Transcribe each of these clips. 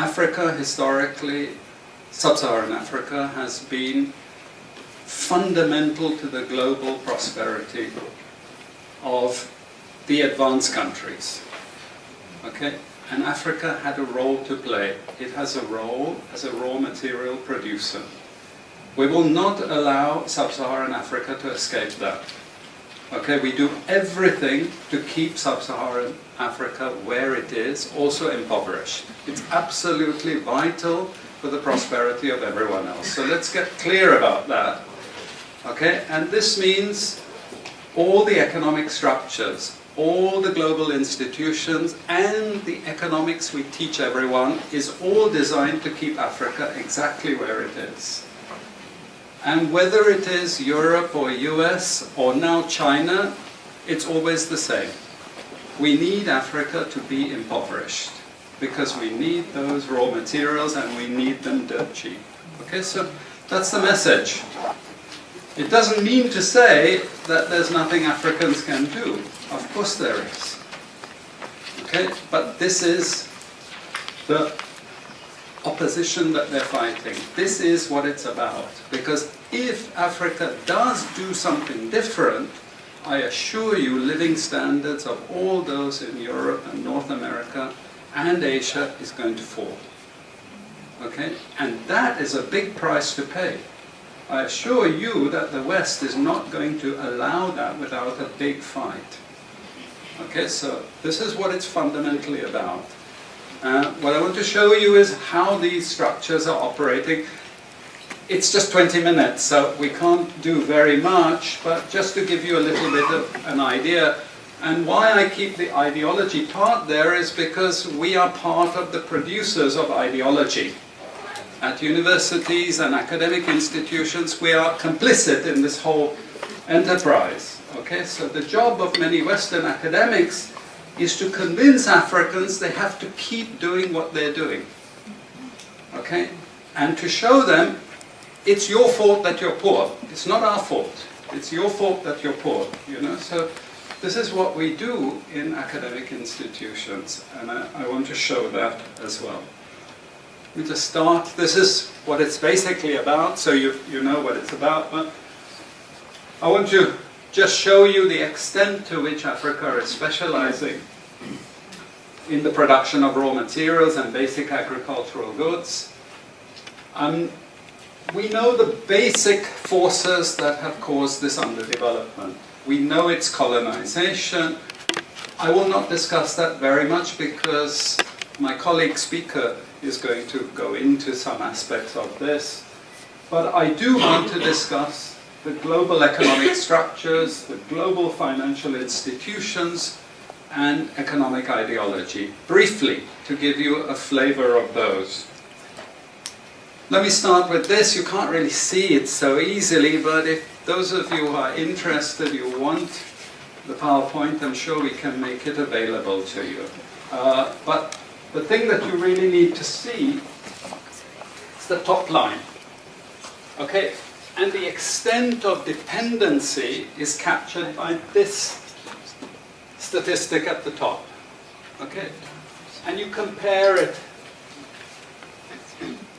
Africa, historically, sub-Saharan Africa has been fundamental to the global prosperity of the advanced countries. Okay? And Africa had a role to play. It has a role as a raw material producer. We will not allow sub-Saharan Africa to escape that. Okay, we do everything to keep sub-Saharan Africa where it is, also impoverished. It's absolutely vital for the prosperity of everyone else. So let's get clear about that. Okay, and this means all the economic structures, all the global institutions, and the economics we teach everyone is all designed to keep Africa exactly where it is. And whether it is Europe or US or now China, it's always the same. We need Africa to be impoverished because we need those raw materials and we need them dirt cheap. Okay, so that's the message. It doesn't mean to say that there's nothing Africans can do. Of course there is. Okay, but this is the opposition that they're fighting. This is what it's about. Because if Africa does do something different, I assure you living standards of all those in Europe and North America and Asia is going to fall. Okay? And that is a big price to pay. I assure you that the West is not going to allow that without a big fight. Okay, so this is what it's fundamentally about. What I want to show you is how these structures are operating. It's just 20 minutes, so we can't do very much, but just to give you a little bit of an idea. And why I keep the ideology part there is because we are part of the producers of ideology. At universities and academic institutions, we are complicit in this whole enterprise. Okay, so the job of many Western academics is to convince Africans they have to keep doing what they're doing. Okay? And to show them it's your fault that you're poor. It's not our fault. It's your fault that you're poor. You know? So this is what we do in academic institutions, and I want to show that as well. We just start. This is what it's basically about, so you know what it's about. But I want to just show you the extent to which Africa is specializing in the production of raw materials and basic agricultural goods. We know the basic forces that have caused this underdevelopment. We know it's colonization. I will not discuss that very much because my colleague speaker is going to go into some aspects of this. But I do want to discuss the global economic structures, the global financial institutions, and economic ideology, briefly, to give you a flavor of those. Let me start with this. You can't really see it so easily, but if those of you who are interested, you want the PowerPoint, I'm sure we can make it available to you. But the thing that you really need to see is the top line. Okay? And the extent of dependency is captured by this statistic at the top. Okay? And you compare it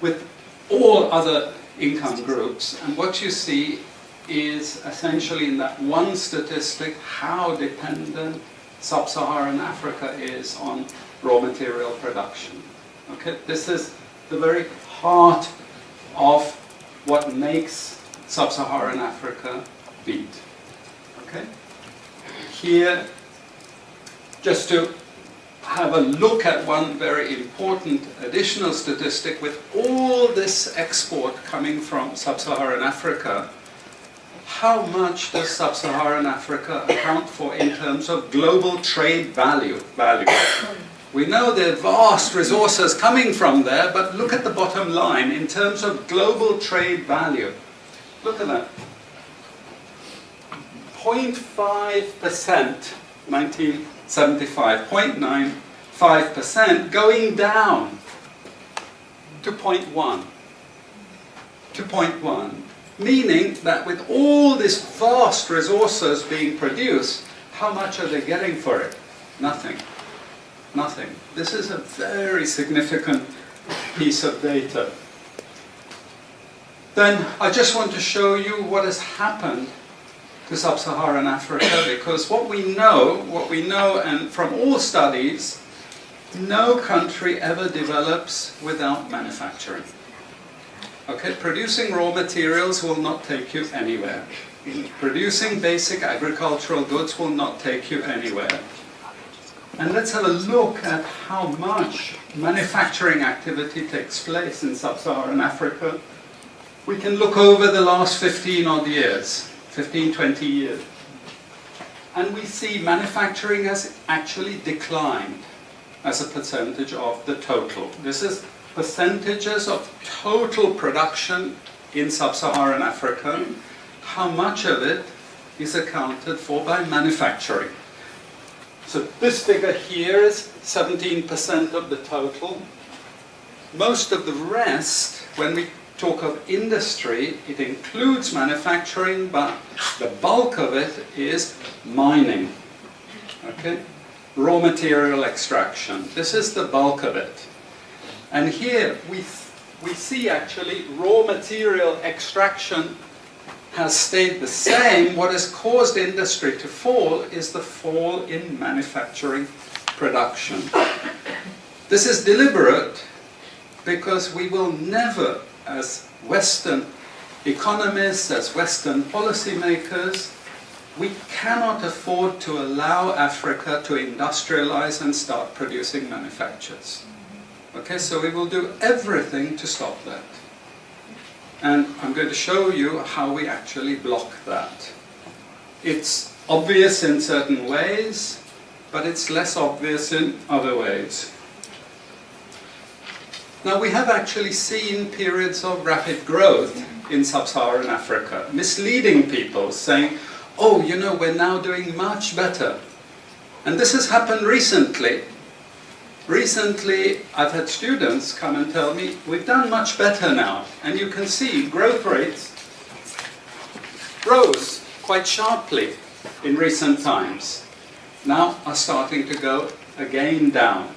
with all other income groups, and what you see is essentially in that one statistic how dependent sub-Saharan Africa is on raw material production. Okay? This is the very heart of what makes sub-Saharan Africa beat. Okay? Here, just to have a look at one very important additional statistic, with all this export coming from sub-Saharan Africa, how much does sub-Saharan Africa account for in terms of global trade value? We know there are vast resources coming from there, but look at the bottom line in terms of global trade value. Look at that. 0.5%, 1975, 0.95%, going down to 0.1. To 0.1. Meaning that with all these vast resources being produced, how much are they getting for it? Nothing. Nothing. This is a very significant piece of data. Then I just want to show you what has happened to sub-Saharan Africa, because what we know, and from all studies, no country ever develops without manufacturing. Okay, producing raw materials will not take you anywhere. Producing basic agricultural goods will not take you anywhere. And let's have a look at how much manufacturing activity takes place in sub-Saharan Africa. We can look over the last 15 odd years, 15, 20 years. And we see manufacturing has actually declined as a percentage of the total. This is percentages of total production in sub-Saharan Africa. How much of it is accounted for by manufacturing? So this figure here is 17% of the total. Most of the rest, when we talk of industry, it includes manufacturing, but the bulk of it is mining. Okay? Raw material extraction. This is the bulk of it. And here we see actually raw material extraction has stayed the same. What has caused industry to fall is the fall in manufacturing production. This is deliberate because we will never, as Western economists, as Western policymakers, we cannot afford to allow Africa to industrialize and start producing manufactures. Okay, so we will do everything to stop that. And I'm going to show you how we actually block that. It's obvious in certain ways, but it's less obvious in other ways. Now, we have actually seen periods of rapid growth in sub-Saharan Africa, misleading people, saying, oh, you know, we're now doing much better. And this has happened recently. Recently, I've had students come and tell me, we've done much better now. And you can see growth rates rose quite sharply in recent times. Now are starting to go again down.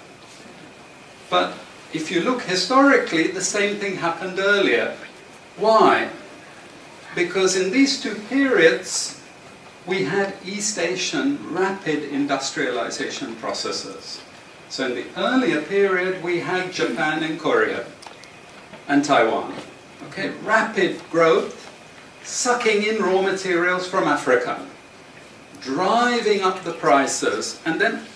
But if you look historically, the same thing happened earlier. Why? Because in these two periods, we had East Asian rapid industrialization processes. So in the earlier period, we had Japan and Korea and Taiwan. Okay, rapid growth, sucking in raw materials from Africa, driving up the prices, and then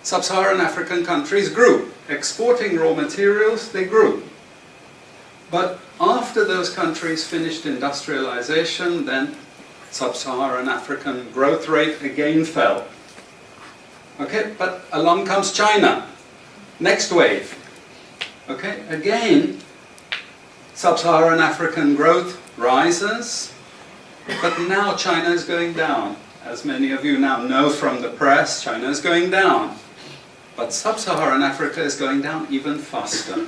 sub-Saharan African countries grew. Exporting raw materials, they grew. But after those countries finished industrialization, then sub-Saharan African growth rate again fell. Okay, but along comes China. Next wave. Okay, again, sub-Saharan African growth rises, but now China is going down. As many of you now know from the press, China is going down. But sub-Saharan Africa is going down even faster.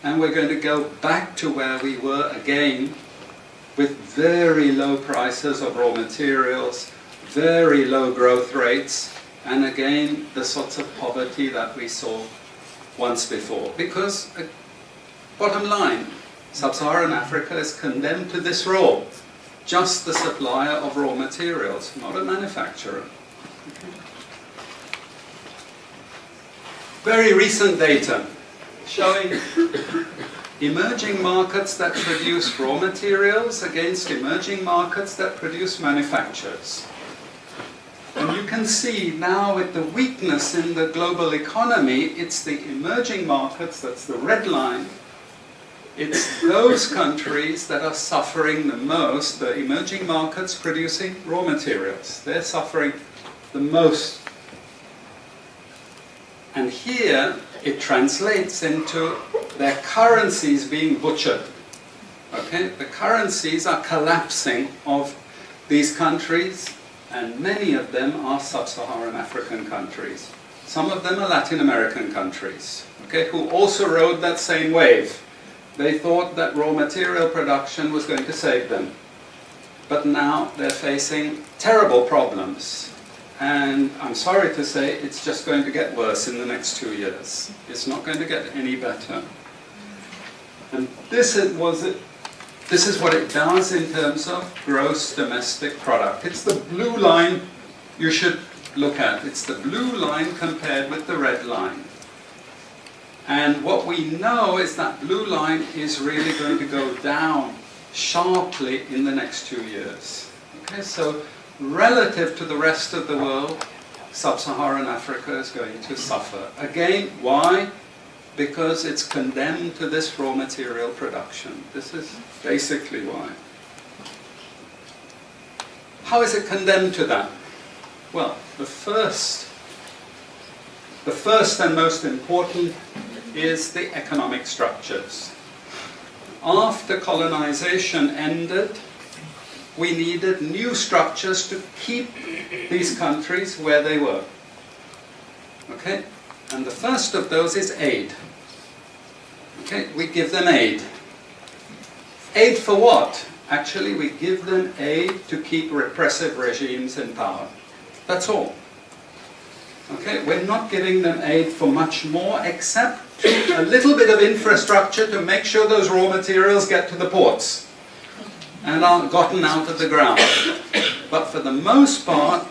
And we're going to go back to where we were again, with very low prices of raw materials, very low growth rates, and again, the sorts of poverty that we saw once before. Because, bottom line, sub-Saharan Africa is condemned to this role. Just the supplier of raw materials, not a manufacturer. Very recent data showing emerging markets that produce raw materials against emerging markets that produce manufactures. And you can see now with the weakness in the global economy, it's the emerging markets, that's the red line, it's those countries that are suffering the most, the emerging markets producing raw materials. They're suffering the most. And here it translates into their currencies being butchered. Okay? The currencies are collapsing of these countries, and many of them are sub-Saharan African countries. Some of them are Latin American countries, okay, who also rode that same wave. They thought that raw material production was going to save them. But now they're facing terrible problems. And I'm sorry to say, it's just going to get worse in the next 2 years. It's not going to get any better. And this is what it does in terms of gross domestic product. It's the blue line you should look at. It's the blue line compared with the red line. And what we know is that blue line is really going to go down sharply in the next 2 years. Okay, so relative to the rest of the world, sub-Saharan Africa is going to suffer. Again, why? Because it's condemned to this raw material production. This is basically why. How is it condemned to that? Well, the first and most important is the economic structures. After colonization ended, we needed new structures to keep these countries where they were. Okay? And the first of those is aid. Okay? We give them aid. Aid for what? Actually, we give them aid to keep repressive regimes in power. That's all. Okay? We're not giving them aid for much more except a little bit of infrastructure to make sure those raw materials get to the ports and are gotten out of the ground. But for the most part,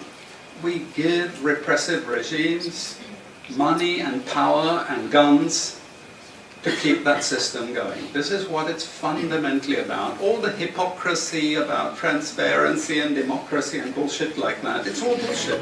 we give repressive regimes money and power and guns to keep that system going. This is what it's fundamentally about. All the hypocrisy about transparency and democracy and bullshit like that, it's all bullshit.